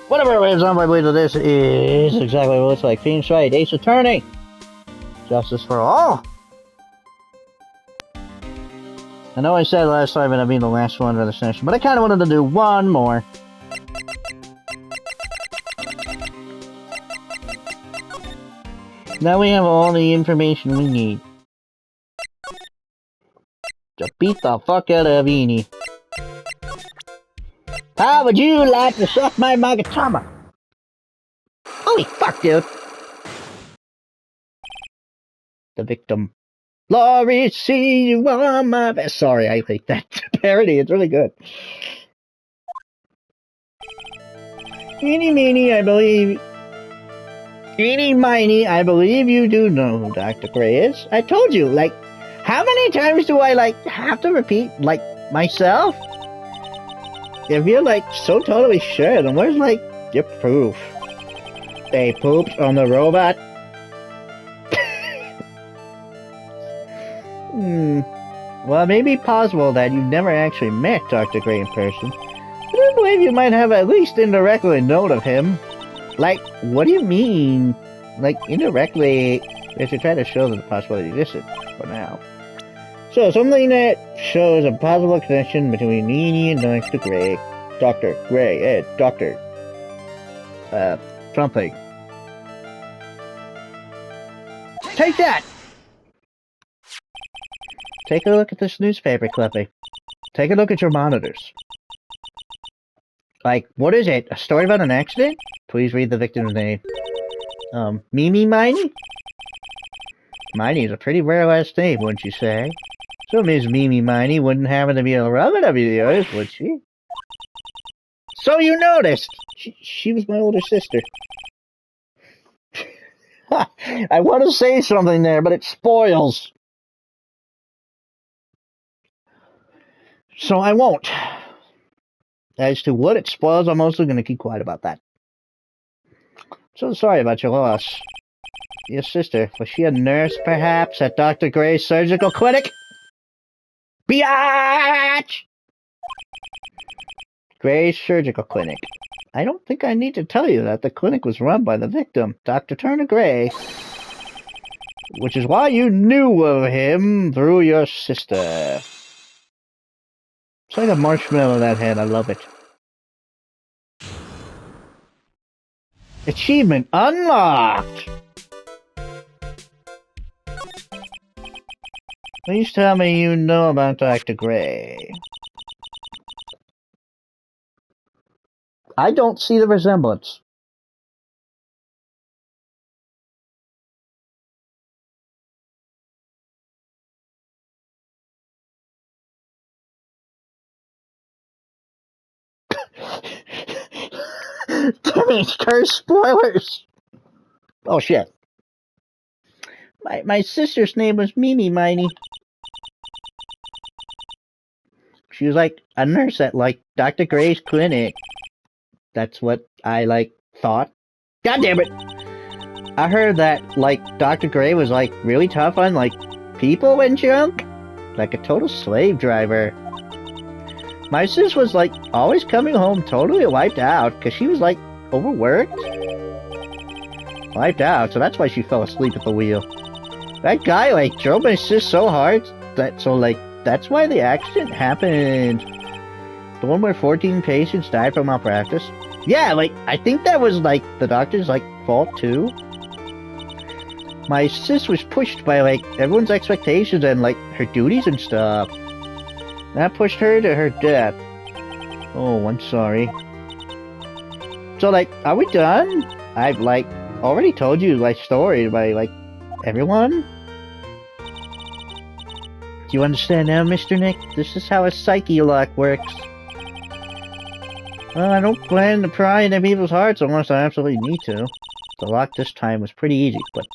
Whatever it is, on my way to this is exactly what it looks like. Phoenix Wright, Ace Attorney. Justice for all. I know I said last time that I'd be the last one for the session, but I kind of wanted to do one more. Now we have all the information we need to beat the fuck out of Eenie. How would you like to suck my Magatama? Holy fuck, dude. The victim. Laurie, see you on my best. Sorry, I hate that parody. It's really good. Eenie meenie, I believe. Eenie miny, I believe you do know who Dr. Gray is. I told you, like, how many times do I, like, have to repeat, like, myself? If you're, like, so totally sure, then where's, like, your proof? They pooped on the robot? Well, it may be possible that you've never actually met Dr. Gray in person, but I believe you might have at least indirectly known of him. Like, what do you mean? Like, indirectly, if you're trying to show that the possibility existed, for now. So, something that shows a possible connection between me and Dr. Gray. Dr. Gray, something. Take that! Take a look at this newspaper clipping. Take a look at your monitors. Like, what is it? A story about an accident? Please read the victim's name. Mimi Miney? Miney is a pretty rare last name, wouldn't you say? So Miss Mimi Miney wouldn't happen to be a relative of yours, would she? So you noticed! She was my older sister. I want to say something there, but it spoils. So I won't. As to what it spoils, I'm also going to keep quiet about that. So sorry about your loss. Your sister, was she a nurse, perhaps, at Dr. Gray's surgical clinic? Biatch! Gray's surgical clinic. I don't think I need to tell you that the clinic was run by the victim, Dr. Turner Gray. Which is why you knew of him through your sister. It's like a marshmallow in that head, I love it. Achievement unlocked! Please tell me you know about Dr. Gray. I don't see the resemblance. Damn it, curse spoilers! Oh shit. My sister's name was Mimi Miney. She was like a nurse at like Dr. Gray's clinic. That's what I like thought. God damn it! I heard that like Dr. Gray was like really tough on like people and junk. Like a total slave driver. My sis was like always coming home totally wiped out because she was like overworked. Wiped out, so that's why she fell asleep at the wheel. That guy like drove my sis so hard that that's why the accident happened. The one where 14 patients died from malpractice. Yeah, like I think that was like the doctor's like fault too. My sis was pushed by like everyone's expectations and like her duties and stuff. That pushed her to her death. Oh, I'm sorry. So, like, are we done? I've, like, already told you my story by, like, everyone? Do you understand now, Mr. Nick? This is how a psyche lock works. Well, I don't plan to pry into people's hearts unless I absolutely need to. The lock this time was pretty easy, but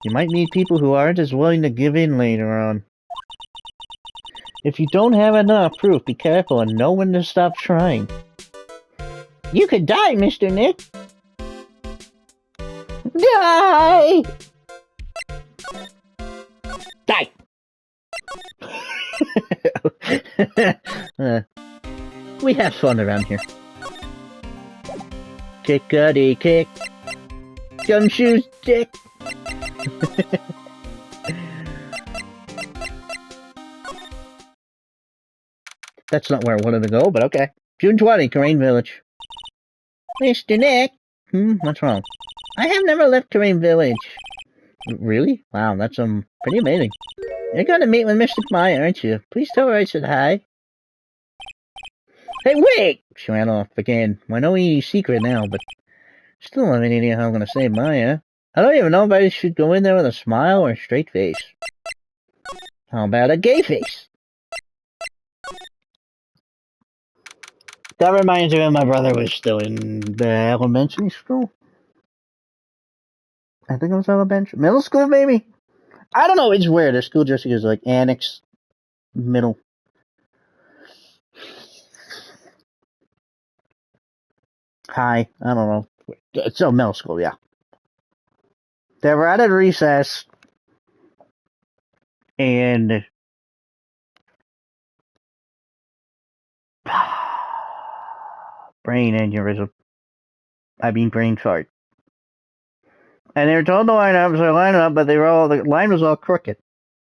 you might meet people who aren't as willing to give in later on. If you don't have enough proof, be careful and know when to stop trying. You could die, Mr. Nick. Die! Die! We have fun around here. Kickity kick. Gumshoes dick. That's not where I wanted to go, but okay. June 20, Terrain Village. Mr. Nick? What's wrong? I have never left Terrain Village. Really? Wow, that's pretty amazing. You're going to meet with Mr. Maya, aren't you? Please tell her I said hi. Hey, wait! She ran off again. I know he's secret now, but still have any idea how I'm going to save Maya. I don't even know if I should go in there with a smile or a straight face. How about a gay face? That reminds me when my brother was still in the elementary school. I think it was elementary. Middle school, maybe? I don't know, it's weird. Their school dressing is like annex, middle. High, I don't know. So middle school, yeah. They were out at recess, and brain aneurysm. I mean brain fart. And they were told to line up, so they lined up, but the line was all crooked.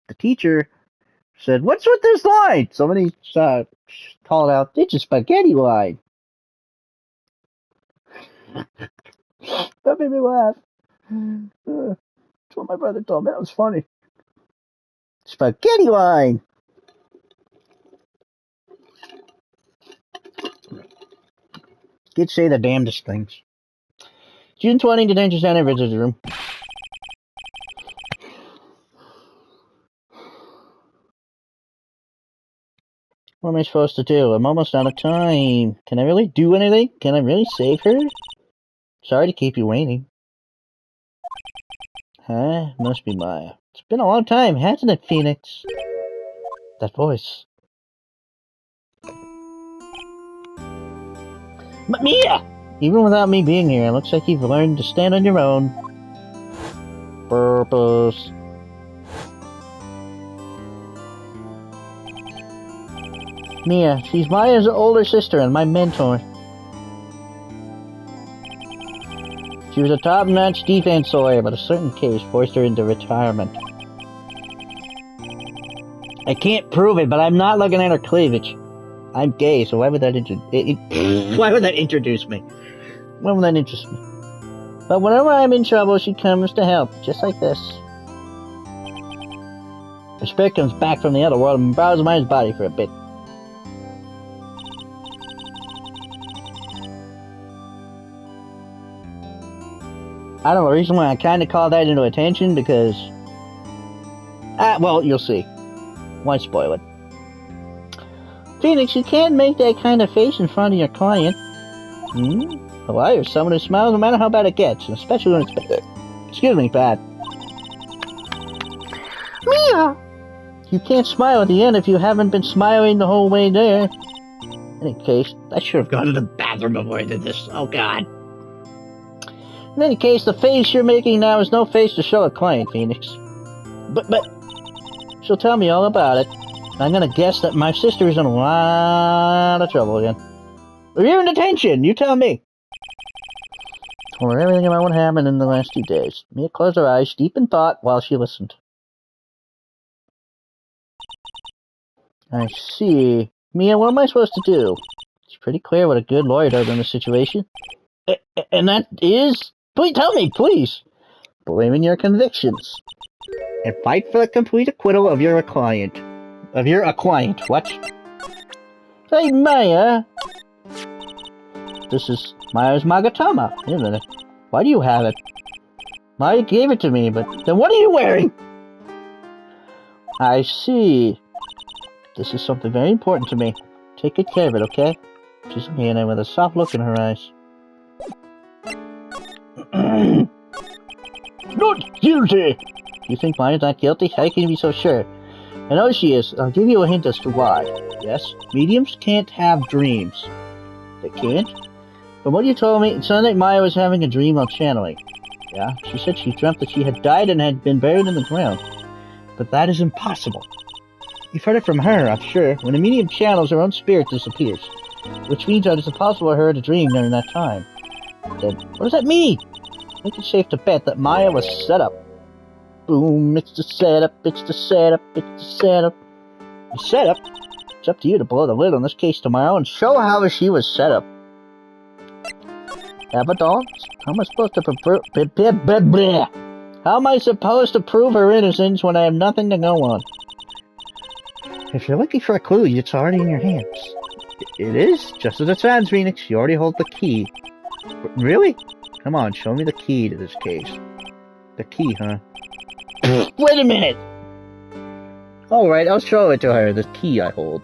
The teacher said, "What's with this line?" Somebody called out, "It's a spaghetti line." That made me laugh. That's what my brother told me. That was funny. Spaghetti line. Kids say the damnedest things. June 20, Detention Center, Visitor's Room. What am I supposed to do? I'm almost out of time. Can I really do anything? Can I really save her? Sorry to keep you waiting. Huh? Must be Maya. It's been a long time, hasn't it, Phoenix? That voice. But Mia! Even without me being here, it looks like you've learned to stand on your own. Purpose. Mia, she's Maya's older sister and my mentor. She was a top-notch defense lawyer, but a certain case forced her into retirement. I can't prove it, but I'm not looking at her cleavage. I'm gay, so why would that why would that introduce me? Why would that interest me? But whenever I'm in trouble, she comes to help, just like this. Her spirit comes back from the other world and browses Maya's body for a bit. I don't know, the reason why I kind of call that into attention, because... well, you'll see. Why spoil it? Phoenix, you can't make that kind of face in front of your client. A liar is someone who smiles no matter how bad it gets, especially when it's bad. Mia! You can't smile at the end if you haven't been smiling the whole way there. In any case, I should have gone to the bathroom before I did this. Oh, God. In any case, the face you're making now is no face to show a client, Phoenix. But, she'll tell me all about it. I'm gonna guess that my sister is in a lot of trouble again. You're in detention, you tell me. Told her everything about what happened in the last 2 days. Mia closed her eyes, deep in thought, while she listened. I see. Mia, what am I supposed to do? It's pretty clear what a good lawyer does in this situation. And that is... Please tell me, please. Believe in your convictions. And fight for the complete acquittal of your client. What? Hey, Maya. This is Maya's Magatama, isn't it? Why do you have it? Maya gave it to me, but then what are you wearing? I see. This is something very important to me. Take good care of it, okay? She's looking at him with a soft look in her eyes. Not guilty! You think Maya's not guilty? How can you be so sure? I know she is. I'll give you a hint as to why. Yes, mediums can't have dreams. They can't? From what you told me, it sounded like Maya was having a dream while channeling. Yeah, she said she dreamt that she had died and had been buried in the ground. But that is impossible. You've heard it from her, I'm sure. When a medium channels, her own spirit disappears. Which means that it's impossible for her to dream during that time. Then what does that mean? I think it's safe to bet that Maya was set up. Boom, it's the setup, it's the setup, it's the setup. The setup? It's up to you to blow the lid on this case tomorrow and show how she was set up. Abaddon? How am I supposed to How am I supposed to prove her innocence when I have nothing to go on? If you're looking for a clue, it's already in your hands. It is? Just as it sounds, Phoenix. You already hold the key. Really? Come on, show me the key to this case. The key, huh? Wait a minute! Alright, I'll show it to her. The key I hold.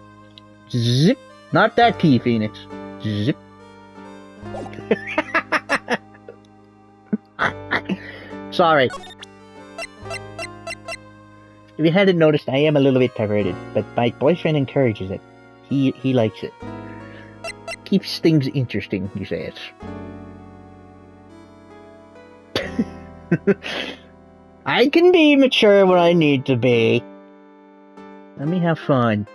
Zip. Not that key, Phoenix. Zip. Sorry. If you hadn't noticed, I am a little bit perverted, but my boyfriend encourages it. He likes it. Keeps things interesting, he says. I can be mature when I need to be. Let me have fun.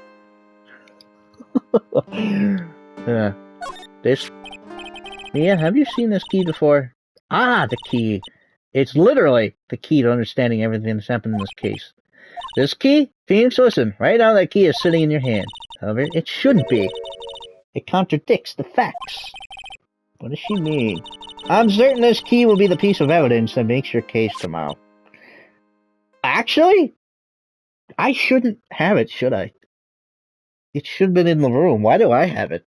This... Mia, have you seen this key before? Ah, the key. It's literally the key to understanding everything that's happened in this case. This key? Phoenix, listen. Right now that key is sitting in your hand. However, it shouldn't be. It contradicts the facts. What does she mean? I'm certain this key will be the piece of evidence that makes your case tomorrow. Actually? I shouldn't have it, should I? It should have been in the room. Why do I have it?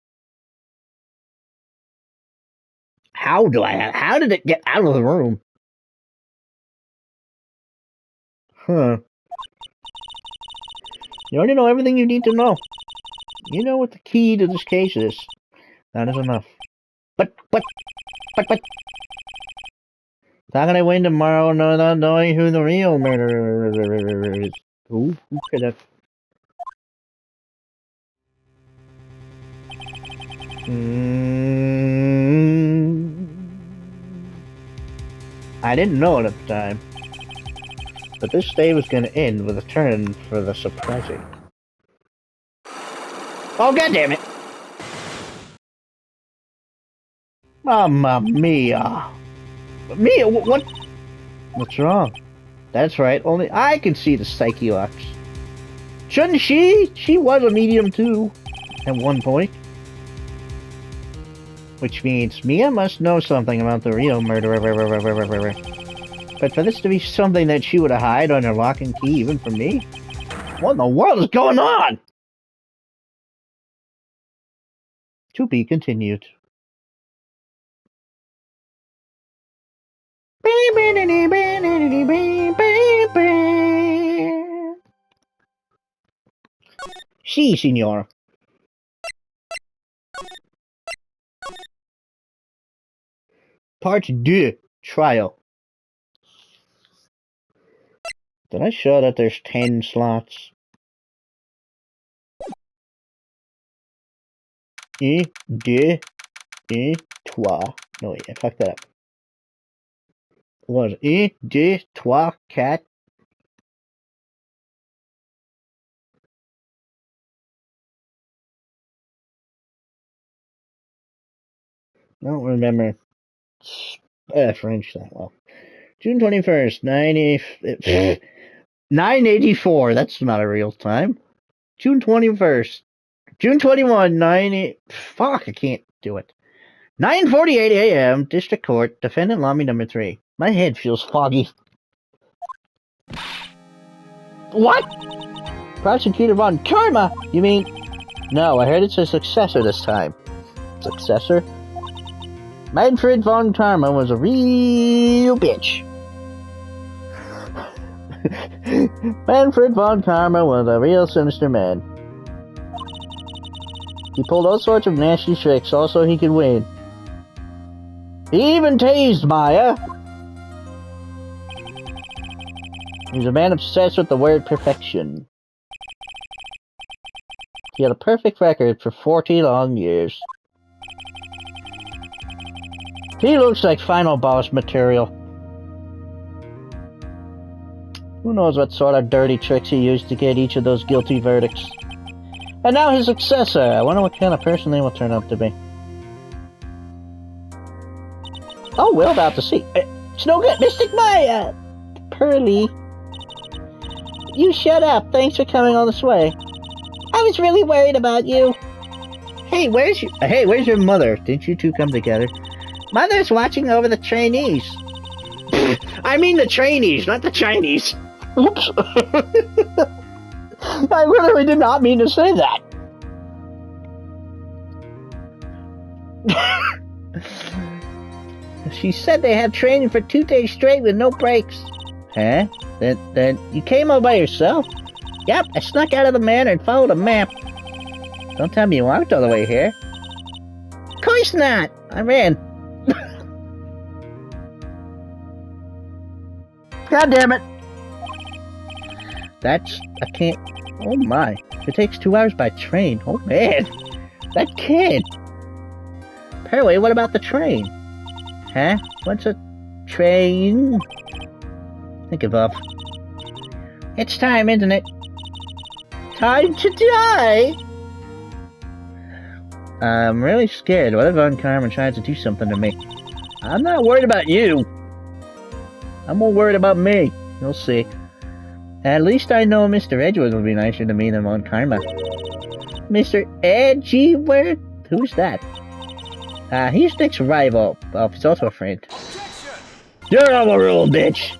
How do I have it? How did it get out of the room? Huh. You already know everything you need to know. You know what the key to this case is. That is enough. But. How can I win tomorrow not knowing who the real murderer is? Who could have... I didn't know it at the time. But this day was going to end with a turn for the surprising. Oh, goddammit! Mamma mia! Mia, what? What's wrong? That's right, only I can see the psyche locks. Shouldn't she? She was a medium too, at one point. Which means Mia must know something about the real murderer. But for this to be something that she would hide on her lock and key, even from me? What in the world is going on? To be continued. Si, signor. Part 2. Trial. Did I show that there's 10 slots? Un, deux, un, trois. No, wait, I fucked that up. What was it? 1, 2, 3, 4. I don't remember French that well. June 21st, 984. That's not a real time. June 21st. June 21, 90... Fuck, I can't do it. 9:48 a.m. District Court. Defendant Lobby number 3. My head feels foggy. What? Prosecutor Von Karma? You mean... No, I heard it's a successor this time. Successor? Manfred Von Karma was a real bitch. Manfred Von Karma was a real sinister man. He pulled all sorts of nasty tricks also he could win. He even tased Maya. He's a man obsessed with the word perfection. He had a perfect record for 40 long years. He looks like final boss material. Who knows what sort of dirty tricks he used to get each of those guilty verdicts. And now his successor. I wonder what kind of person they will turn out to be. Oh, we're about to see. It's no good. Mystic Maya! Pearly. You shut up. Thanks for coming all this way. I was really worried about you. Hey, where's your mother? Didn't you two come together? Mother's watching over the trainees. I mean the trainees, not the Chinese. Oops. I literally did not mean to say that. She said they had training for 2 days straight with no breaks. Huh? Then you came all by yourself? Yep, I snuck out of the manor and followed a map. Don't tell me you walked all the way here. Of course not. I ran. God damn it. I can't. Oh my. It takes 2 hours by train. Oh man. That kid. Apparently, what about the train? Huh? What's a train? I give up. It's time, isn't it? Time to die! I'm really scared. What if Von Karma tries to do something to me? I'm not worried about you. I'm more worried about me. You'll see. At least I know Mr. Edgeworth will be nicer to me than Von Karma. Mr. Edgeworth? Who's that? He's Nick's rival. Oh, he's also a friend. You're overruled, bitch!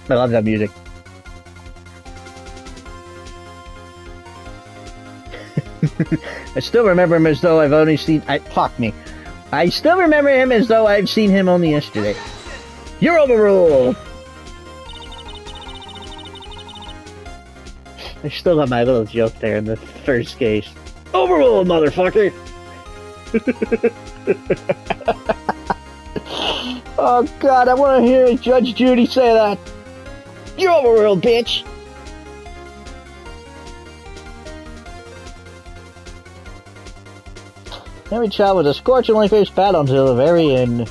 I love that music. I still remember him as though I've only seen... fuck me. I still remember him as though I've seen him only yesterday. You're overruled! I still got my little joke there in the first case. Overruled, motherfucker! Oh god, I want to hear Judge Judy say that. You're overruled, bitch! Every child was a scorchingly fierce battle until the very end.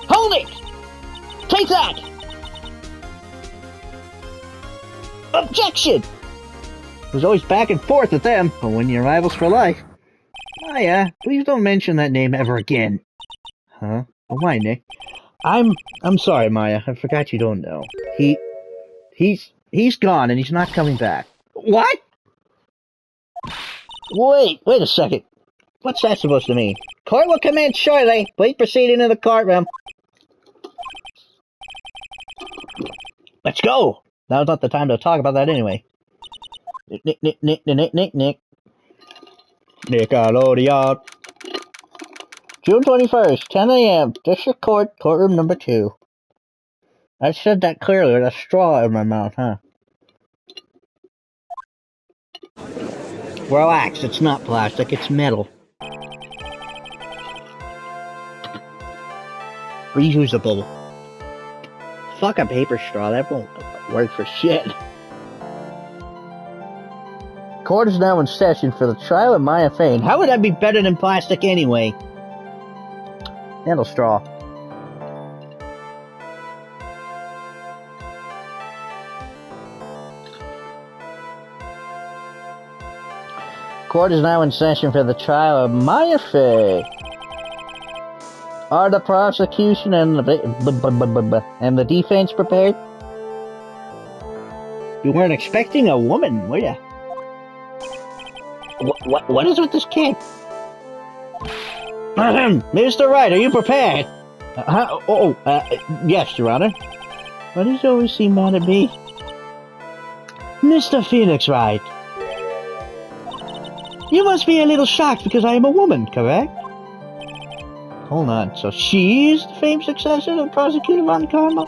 Hold it! Take that! Objection! It was always back and forth with them, but when you're rivals for life. Maya, please don't mention that name ever again. Huh? Oh, why, Nick? I'm sorry, Maya. I forgot you don't know. He's gone and he's not coming back. What? Wait a second. What's that supposed to mean? Court will commence shortly. Please proceed into the courtroom. Let's go. Now's not the time to talk about that anyway. Nick. Nickelodeon. June 21st, 10 a.m. District Court, courtroom number 2. I said that clearly with a straw in my mouth, huh? Relax, it's not plastic, it's metal. Reusable. Fuck a paper straw, that won't work for shit. Court is now in session for the trial of Maya Fane. How would that be better than plastic anyway? Handle straw. Court is now in session for the trial of Maya Fane. Are the prosecution and the defense prepared? You weren't expecting a woman, were you? What is with this kid? Mr. Wright, are you prepared? Yes, Your Honor. Why does it always seem mad at me? Mr. Phoenix Wright. You must be a little shocked because I am a woman, correct? Hold on, so she's the famed successor of Prosecutor Von Karma?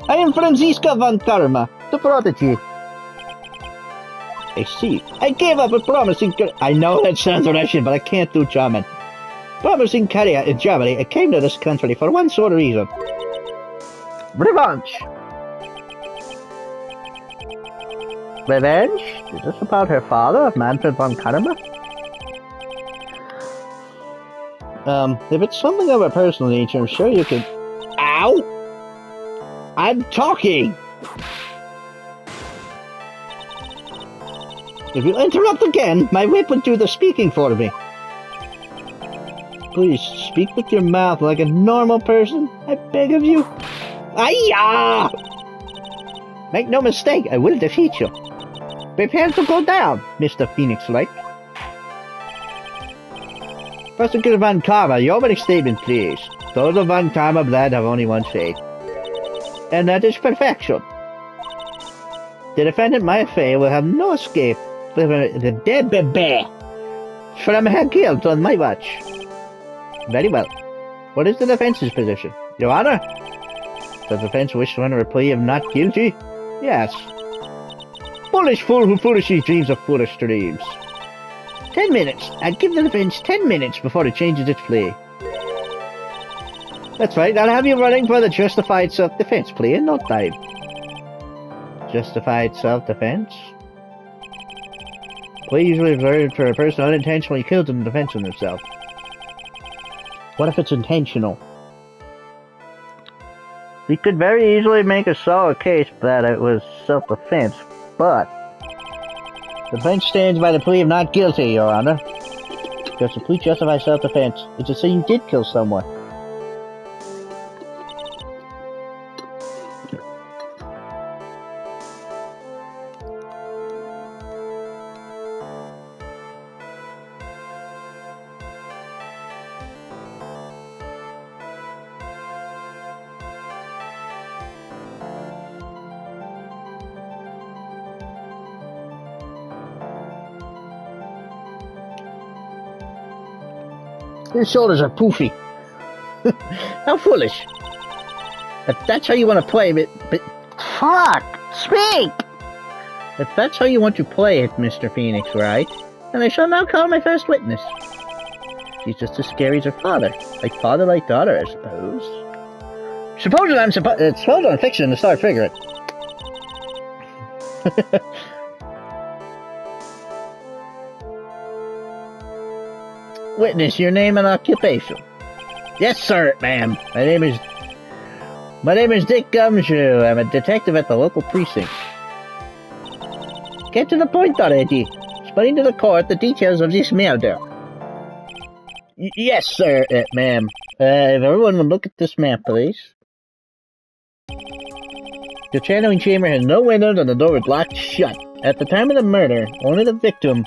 I am Franziska Von Karma, the protege. I see. I gave up a promising I know that sounds Russian, but I can't do German. Promising career in Germany, I came to this country for one sole reason. Revenge! Revenge? Is this about her father, of Manfred Von Karma? If it's something of a personal nature, I'm sure you can... Ow! I'm talking! If you interrupt again, my whip would do the speaking for me. Please, speak with your mouth like a normal person. I beg of you. Ayah! Make no mistake, I will defeat you. Prepare to go down, Mr. Phoenix Wright. Prosecutor Von Karma, your opening statement, please. Those of Von Karma blood have only one fate. And that is perfection. The defendant, Maya will have no escape from the dead baby from her guilt on my watch. Very well. What is the defense's position? Your Honor? Does the defense wish to enter a plea of not guilty? Yes. Foolish fool who foolishly dreams of foolish dreams. 10 minutes. I give the defense 10 minutes before it changes its plea. That's right, I'll have you running for the justified self-defense plea in no time. Justified self-defense? Plea usually reserved for a person unintentionally killed in defense of himself. What if it's intentional? We could very easily make a solid case that it was self-defense, but the defense stands by the plea of not guilty, Your Honor. Because the plea justifies self-defense. It's to say you did kill someone. Your shoulders are poofy. How foolish. If that's how you want to play it, but fuck! Speak! If that's how you want to play it, Mr. Phoenix Wright, then I shall now call my first witness. She's just as scary as her father. Like father, like daughter, I suppose. Suppose I'm fixing to start figuring. Witness, your name and occupation. Yes, sir, ma'am. My name is Dick Gumshoe. I'm a detective at the local precinct. Get to the point already. Explain to the court the details of this murder. Yes, sir, ma'am. If everyone will look at this map, please. The channeling chamber has no windows and the door is locked shut. At the time of the murder, only the victim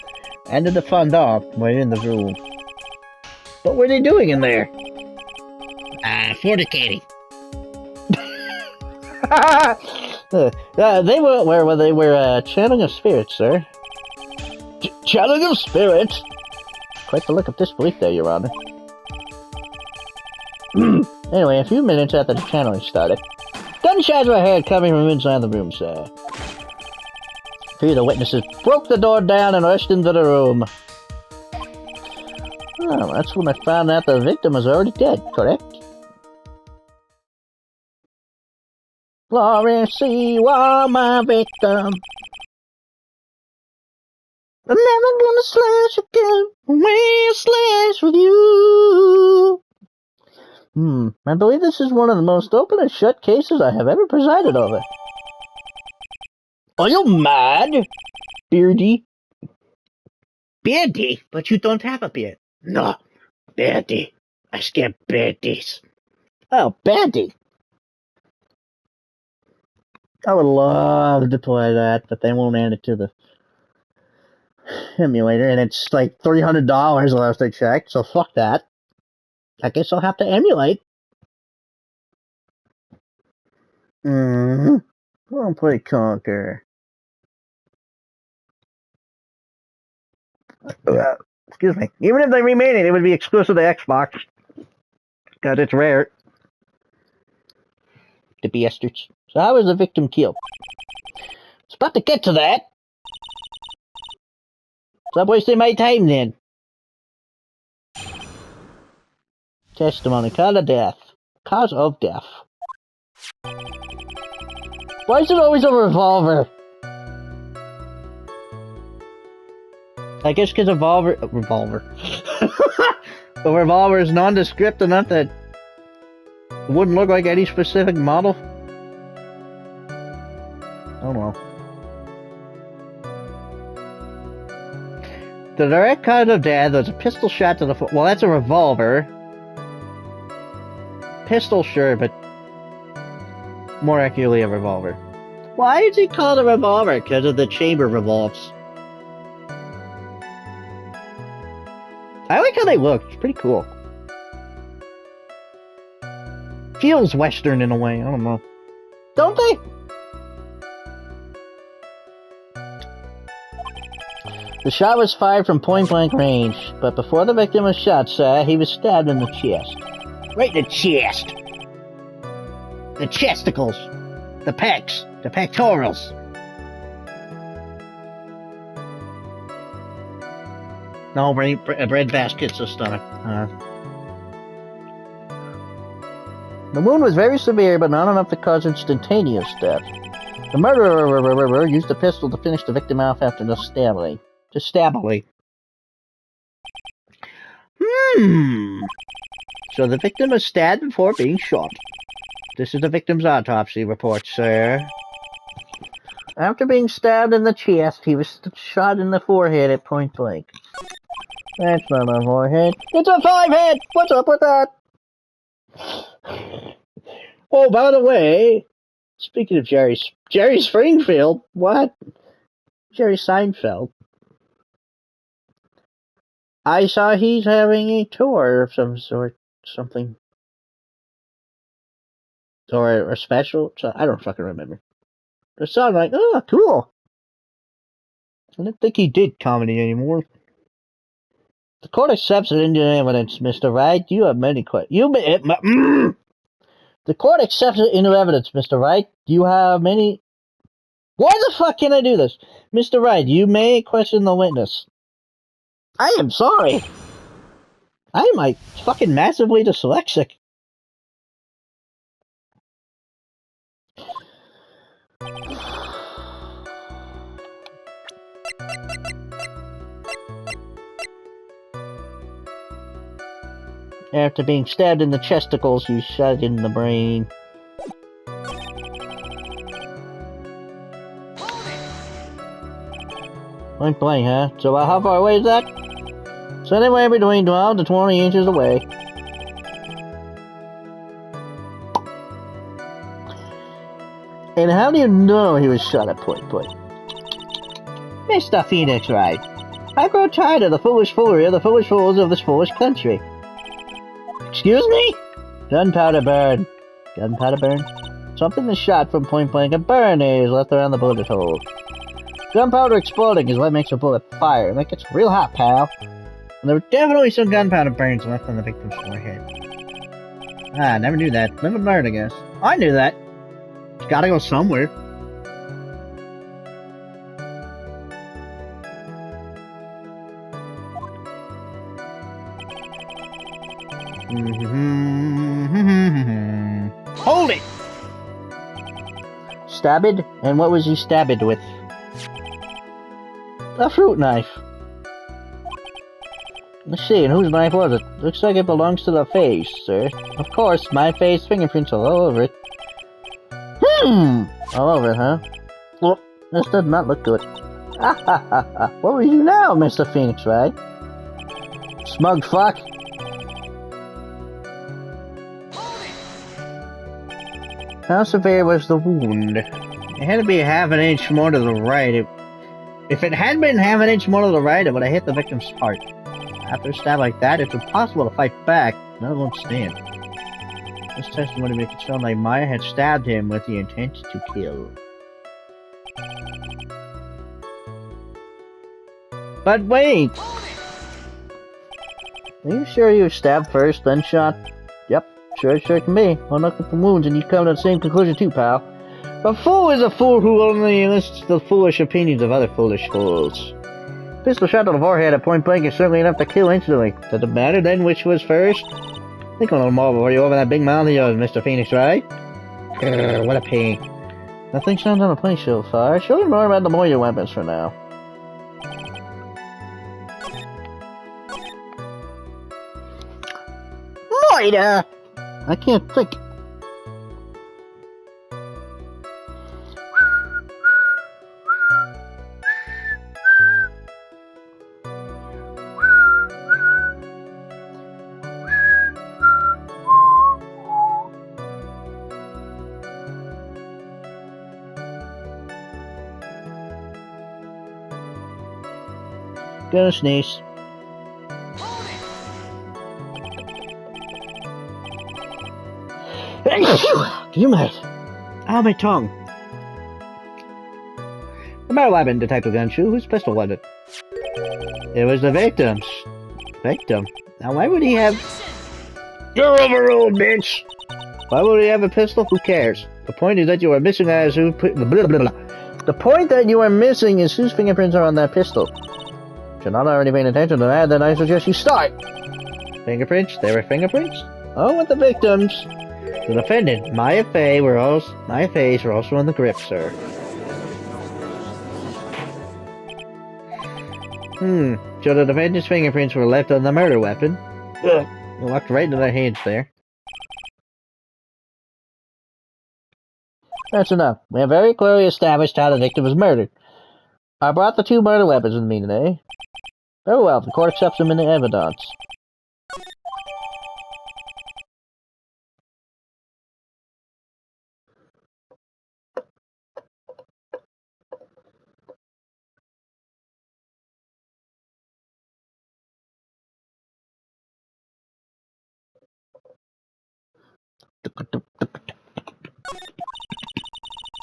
and the defendant were in the room. What were they doing in there? Fornicating. They were channeling of spirits, sir. Channeling of spirits? Quite the look of disbelief there, Your Honor. Anyway, a few minutes after the channeling started, gunshots were heard coming from inside the room, sir. Three of the witnesses broke the door down and rushed into the room. Oh, that's when I found out the victim was already dead, correct? Florence, you are my victim. I'm never gonna slash again when I slash with you. I believe this is one of the most open and shut cases I have ever presided over. Are you mad, Beardy? Beardy? But you don't have a beard. No, Beardy. I scare beardies. Oh, Beardy. I would love to play that, but they won't add it to the emulator, and it's like $300 last I checked, so fuck that. I guess I'll have to emulate. I'll play Conquer. Excuse me. Even if they remade it, it would be exclusive to Xbox. Because it's rare. The bastards. So how was the victim killed? It's about to get to that. Stop wasting my time then. Testimony. Cause of death. Cause of death. Why is it always a revolver? I guess because a revolver. A revolver is nondescript enough that it wouldn't look like any specific model. I don't know. The direct cause of death was a pistol shot to the foot. Well, that's a revolver. Pistol, sure, but more accurately a revolver. Why is he called a revolver? Because of the chamber revolves. I like how they look. It's pretty cool. Feels Western in a way. I don't know. Don't they? The shot was fired from point-blank range, but before the victim was shot, sir, he was stabbed in the chest. Right in the chest. The chesticles. The pecs. The pectorals. No, bread basket's the stomach. The wound was very severe, but not enough to cause instantaneous death. The murderer used a pistol to finish the victim off after the stabbing. So the victim was stabbed before being shot. This is the victim's autopsy report, sir. After being stabbed in the chest, he was shot in the forehead at point blank. That's not a forehead. It's a 5-head! What's up with that? Oh, by the way, speaking of Jerry Springfield, what? Jerry Seinfeld. I saw he's having a tour of some sort, something. Or a special, so I don't fucking remember. It sounded like, oh, cool. I don't think he did comedy anymore. The court accepts it into evidence, Mr. Wright. You have many questions. The court accepts it into evidence, Mr. Wright. You have many... Why the fuck can I do this? Mr. Wright, you may question the witness. I am sorry. I am like fucking massively dyslexic. After being stabbed in the chesticles, you shot in the brain. Point blank, huh? So how far away is that? So anywhere between 12 to 20 inches away. And how do you know he was shot at point blank? Mr. Phoenix Wright, I grow tired of the foolish foolery of the foolish fools of this foolish country. Excuse me? Gunpowder burn. Gunpowder burn? Something is shot from point blank and burn is left around the bullet hole. Gunpowder exploding is what makes a bullet fire, and that gets real hot, pal. And there were definitely some gunpowder burns left on the victim's forehead. Ah, never knew that. Never learned, I guess. I knew that. It's gotta go somewhere. Hold it! Stabbed? And what was he stabbed with? A fruit knife. Let's see, and whose knife was it? Looks like it belongs to the face, sir. Of course, my face fingerprints all over it. All over it, huh? Well, this does not look good. Ha ha ha ha. What were you now, Mr. Phoenix, right? Smug fuck. How severe was the wound? It had to be half an inch more to the right. If it had been half an inch more to the right, it would have hit the victim's heart. After a stab like that, it's impossible to fight back. None of them stand. This testimony makes it sound like Maya had stabbed him with the intent to kill. But wait! Are you sure you were stabbed first, then shot? Yep, sure can be. I'll look at the wounds and you come to the same conclusion too, pal. A fool is a fool who only lists the foolish opinions of other foolish fools. Pistol shot to the forehead at point blank is certainly enough to kill instantly. Does it matter then which was first? Think a little more before you open that big mouth of yours, Mr. Phoenix, right? Grr, what a pain. Nothing sounds on the place so far. Show me more about the Moira weapons for now. Moira! I can't think. Gonna sneeze. You might. Ow, my tongue. The murder weapon, Detective Gunshoe. Whose pistol was it? It was the victim's. Victim? Now, why would he have... You're overruled, bitch! Why would he have a pistol? Who cares? The point is that you are missing as who put... Blah, blah, blah. The point that you are missing is whose fingerprints are on that pistol. If you're not already paying attention to that, then I suggest you start. Fingerprints? There were fingerprints? Oh, with the victims. The defendant, Maya Faye, were also on the grip, sir. So the defendant's fingerprints were left on the murder weapon. Ugh. Walked right into their hands there. That's enough. We have very clearly established how the victim was murdered. I brought the 2 murder weapons with me today. Very well, the court accepts them in the evidence.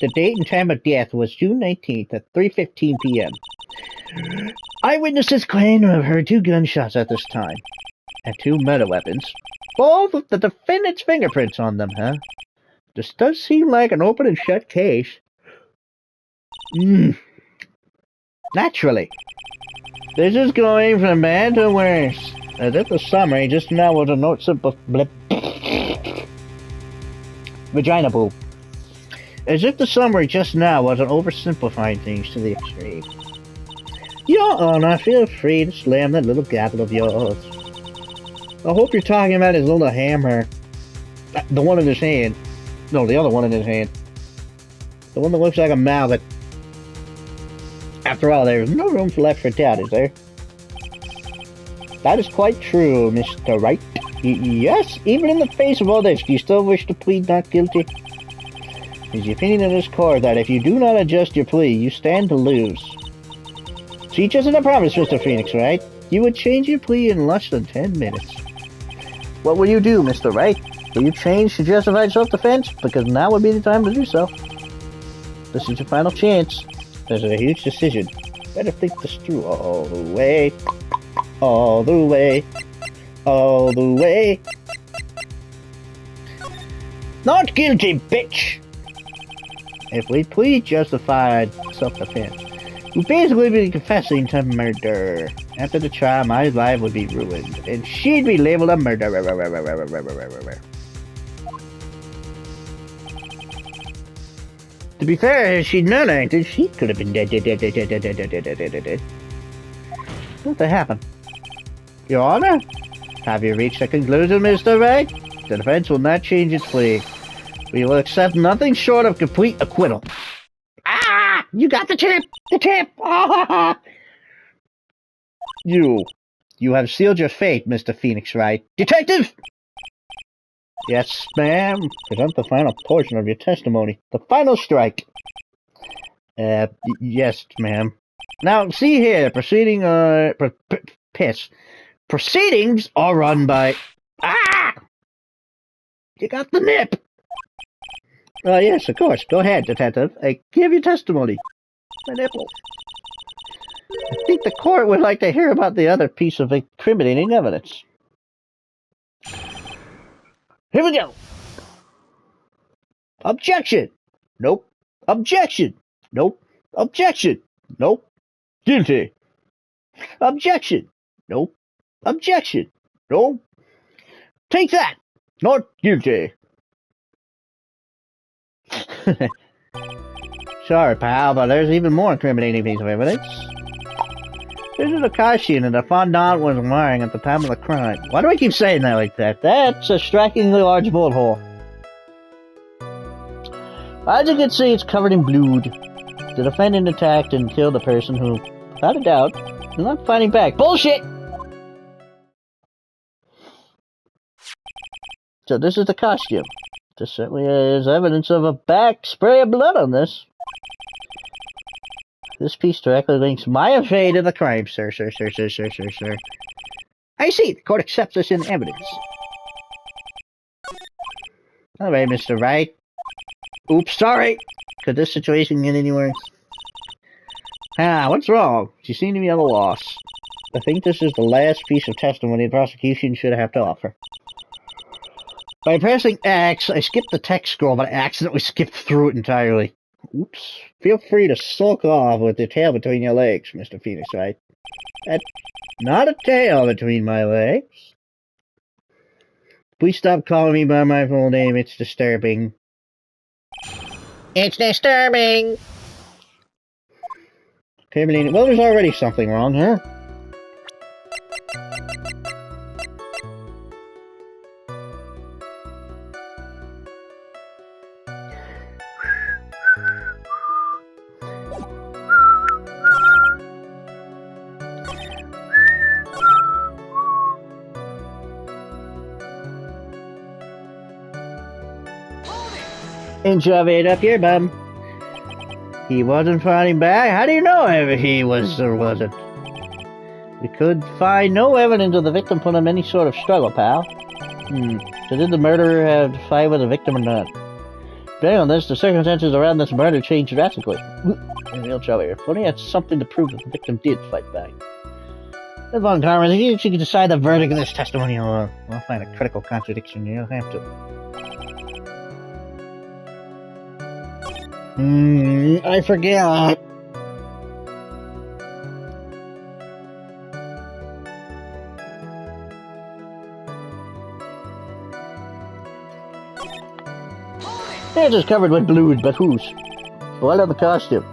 The date and time of death was June 19th at 3:15 p.m. Eyewitnesses claim to have heard 2 gunshots at this time, and 2 murder weapons. Both with the defendant's fingerprints on them, huh? This does seem like an open and shut case. Naturally. This is going from bad to worse. As if the summary just now was a note simple blip. Vagina boob. As if the summary just now wasn't oversimplifying things to the extreme. Your Honor, feel free to slam that little gavel of yours. I hope you're talking about his little hammer. The one in his hand. No, the other one in his hand. The one that looks like a mallet. After all, there's no room left for doubt, is there? That is quite true, Mr. Wright. Yes, even in the face of all this, do you still wish to plead not guilty? It is the opinion of this court that if you do not adjust your plea, you stand to lose. See, just as I promised, Mr. Phoenix, Wright, you would change your plea in less than 10 minutes. What will you do, Mr. Wright? Will you change to justified self-defense? Because now would be the time to do so. This is your final chance. This is a huge decision. Better think this through all the way. All the way. All the way. Not guilty, bitch! If we plead justified self-defense, we'd basically be confessing to murder. After the trial, my life would be ruined, and she'd be labeled a murderer. To be fair, if she'd known anything, she could have been dead. What happened? Your Honor? Have you reached a conclusion, Mr. Wright? The defense will not change its plea. We will accept nothing short of complete acquittal. Ah! You got the tip! The tip! Ah! You have sealed your fate, Mr. Phoenix Wright. Detective! Yes, ma'am. Present the final portion of your testimony. The final strike. Yes, ma'am. Now, see here, proceedings are run by... Ah! You got the nip! Yes, of course. Go ahead, Detective. Give your testimony. My nipple. I think the court would like to hear about the other piece of incriminating evidence. Here we go. Objection. Nope. Objection. Nope. Objection. Nope. Guilty. Objection. Nope. Objection. Nope. Take that. Not guilty. Sorry, pal, but there's even more incriminating piece of evidence. This is a costume that the fondant was wearing at the time of the crime. Why do I keep saying that like that? That's a strikingly large bullet hole. As you can see, it's covered in blood. The defendant attacked and killed a person who, without a doubt, is not fighting back. Bullshit! So this is the costume. This certainly is evidence of a back spray of blood on this. This piece directly links my fate to the crime, sir. I see. The court accepts this in evidence. All right, Mr. Wright. Oops, sorry. Could this situation get any worse? What's wrong? You seem to be at a loss. I think this is the last piece of testimony the prosecution should have to offer. By pressing X, I skipped the text scroll, but I accidentally skipped through it entirely. Oops. Feel free to sulk off with your tail between your legs, Mr. Phoenix Wright. That's not a tail between my legs. Please stop calling me by my full name. It's disturbing. It's disturbing! Okay, well, there's already something wrong here. And shove it up your bum. He wasn't fighting back. How do you know if he was or wasn't? We could find no evidence of the victim put him any sort of struggle, pal. So did the murderer have to fight with the victim or not? Depending on this, the circumstances around this murder changed drastically. Real trouble here. Funny, that's something to prove that the victim did fight back. Ms. Von Karma, you can decide the verdict in this testimony alone. I'll find a critical contradiction. You'll have to. I forget. Hands is covered with blood, but whose? Blood on the costume.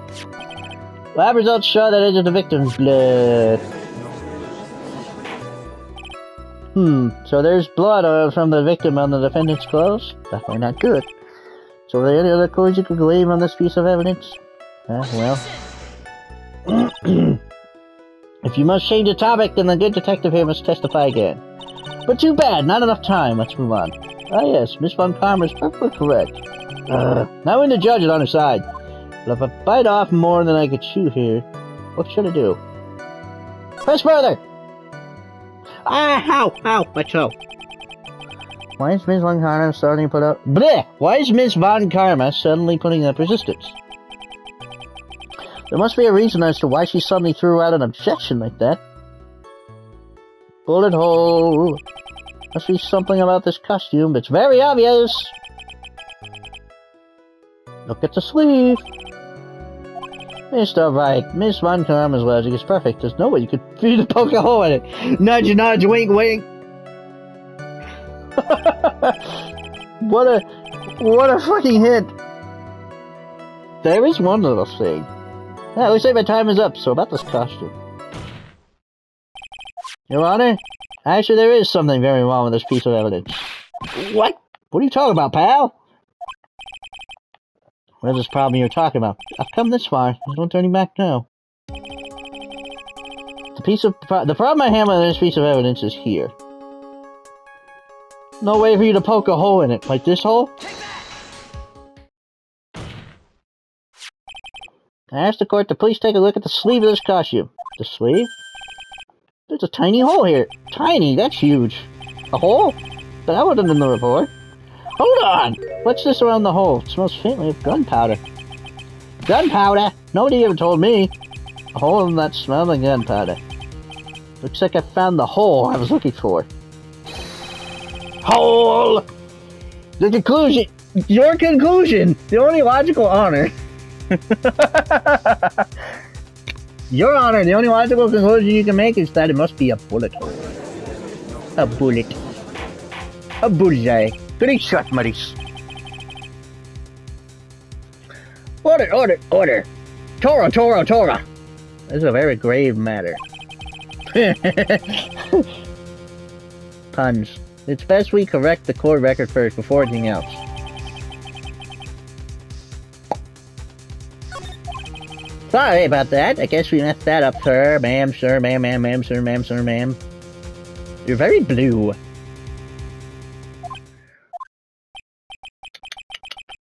Lab results show that it is the victim's blood. So there's blood from the victim on the defendant's clothes? Definitely not good. So are there any other clues you could glean on this piece of evidence? Well. If you must change the topic, then the good detective here must testify again. But too bad, not enough time. Let's move on. Ah yes, Miss Von Karma is perfectly correct. Now in the judge is on her side. But if I bite off more than I could chew here, what should I do? Press further! Ow, my toe. Why is Ms. Von Karma starting to put up... Bleh! Why is Ms. Von Karma suddenly putting up resistance? There must be a reason as to why she suddenly threw out an objection like that. Bullet hole. Must be something about this costume. It's very obvious. Look at the sleeve. Mr. Wright, Miss Von Karma's logic is perfect. There's no way you could feed a poke a hole in it. Nudge, nudge, wink, wink. What a fucking hit. There is one little thing. Yeah, looks like my time is up, so about this costume. Your Honor? Actually, there is something very wrong with this piece of evidence. What? What are you talking about, pal? What is this problem you're talking about? I've come this far. There's no turning back now. The problem I have with this piece of evidence is here. No way for you to poke a hole in it. Like this hole? I asked the court to please take a look at the sleeve of this costume. The sleeve? There's a tiny hole here. Tiny? That's huge. A hole? But that wasn't in the report. Hold on! What's this around the hole? It smells faintly of gunpowder. Gunpowder? Nobody ever told me. A hole in that smell of gunpowder. Looks like I found the hole I was looking for. Hole! The conclusion! Your conclusion! The only logical honor. Your Honor, the only logical conclusion you can make is that it must be a bullet hole. A bullet. A bullseye. Good shot, Maurice. Order, order, order. Tora, Tora, Tora. This is a very grave matter. Puns. It's best we correct the court record first before anything else. Sorry about that. I guess we messed that up, sir. Ma'am, sir, ma'am, ma'am, ma'am, sir, ma'am, sir, ma'am. You're very blue.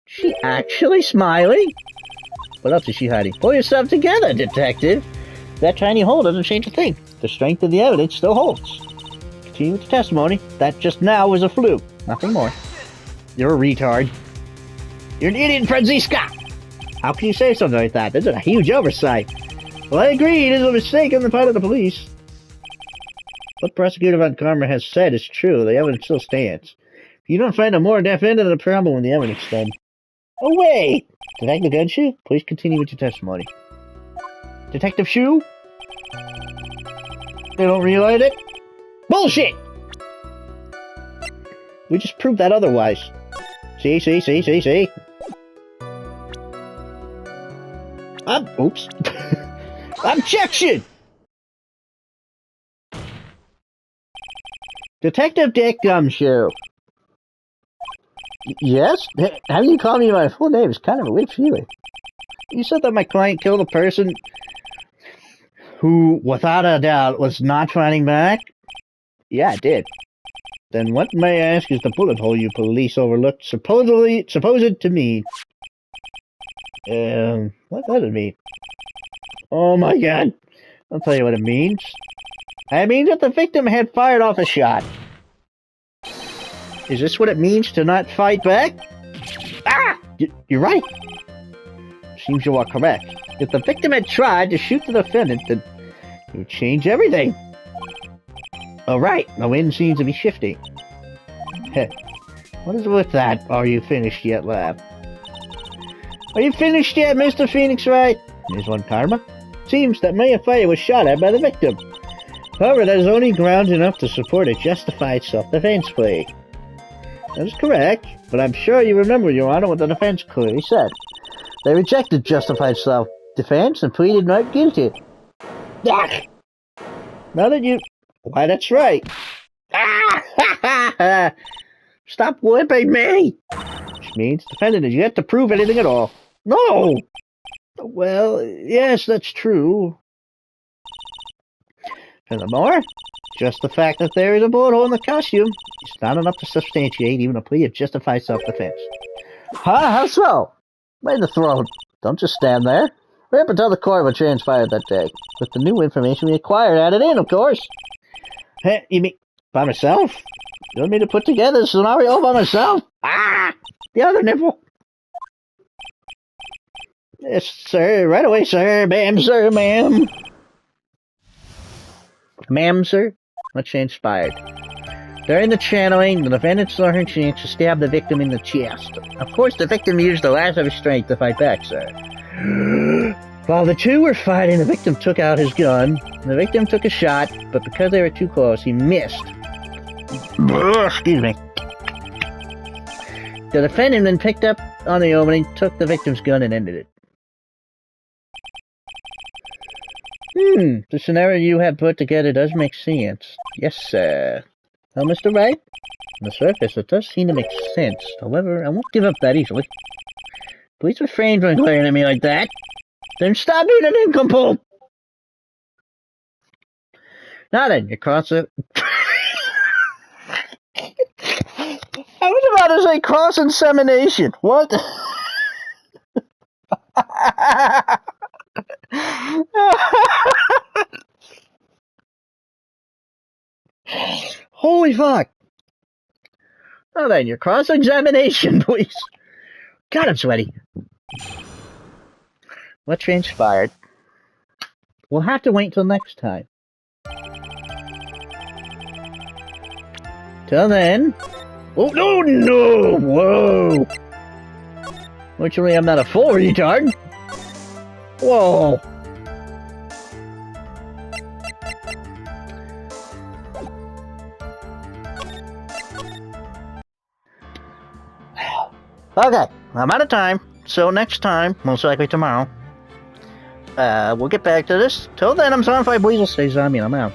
She actually smiling? What else is she hiding? Pull yourself together, detective. That tiny hole doesn't change a thing. The strength of the evidence still holds. Continue with the testimony. That just now was a fluke. Nothing more. You're a retard. You're an idiot, Franziska! How can you say something like that? This is a huge oversight. Well, I agree. It is a mistake on the part of the police. What Prosecutor Von Karma has said is true. The evidence still stands. If you don't find a more definitive problem with the evidence, then... Oh, wait! Detective Gunshoe, please continue with your testimony. Detective Shoe? They don't realize it? Bullshit! We just proved that otherwise. See. Oops. Objection! Detective Dick Gumshoe. Yes? Having you call me by my full name is kind of a weird feeling. You said that my client killed a person who, without a doubt, was not fighting back? Yeah, I did. Then what, may I ask, is the bullet hole you police overlooked supposed to mean? What does it mean? Oh my god. I'll tell you what it means. It means that the victim had fired off a shot. Is this what it means to not fight back? Ah! You're right. Seems you are correct. If the victim had tried to shoot the defendant, then it would change everything. Alright, the wind seems to be shifting. Heh. What is with that? Are you finished yet, lab? Are you finished yet, Mr. Phoenix Wright? Ms. Von Karma? Seems that Maya Fire was shot at by the victim. However, that is only grounds enough to support a justified self-defense plea. That is correct, but I'm sure you remember, Your Honor, what the defense clearly said. They rejected justified self-defense and pleaded not guilty. Ah! Now that you... Why, that's right. Ah! Stop whipping me! Which means the defendant is yet to prove anything at all. No! Well, yes, that's true. Furthermore, just the fact that there is a bullet hole in the costume is not enough to substantiate even a plea of justified self-defense. Huh? How so? By the throat. Don't just stand there. Hurry up and tell the court what transpired that day. With the new information we acquired added in, of course. Hey, you mean by myself? You want me to put together the scenario by myself? Ah! The other nipple. Yes, sir. Right away, sir. Ma'am, sir, ma'am. Ma'am, sir? What transpired? During the channeling, the defendant saw her chance to stab the victim in the chest. Of course, the victim used the last of his strength to fight back, sir. While the two were fighting, the victim took out his gun. The victim took a shot, but because they were too close, he missed. Excuse me. The defendant then picked up on the opening, took the victim's gun, and ended it. The scenario you have put together does make sense. Yes, sir. Well, Mr. Wright, on the surface, it does seem to make sense. However, I won't give up that easily. Please refrain from glaring at me like that. Then stop being an incomplete! Now then, you cross it. I was about to say cross-insemination. What? Holy fuck. Now then, your cross-examination, please. God, I'm sweaty. What transpired? We'll have to wait till next time. Till then... Oh, no! Whoa! Fortunately, I'm not a full retard. Whoa! Okay, I'm out of time, so next time, most likely tomorrow, we'll get back to this. Till then, I'm Zombie Weasel, stay zombie, and I'm out.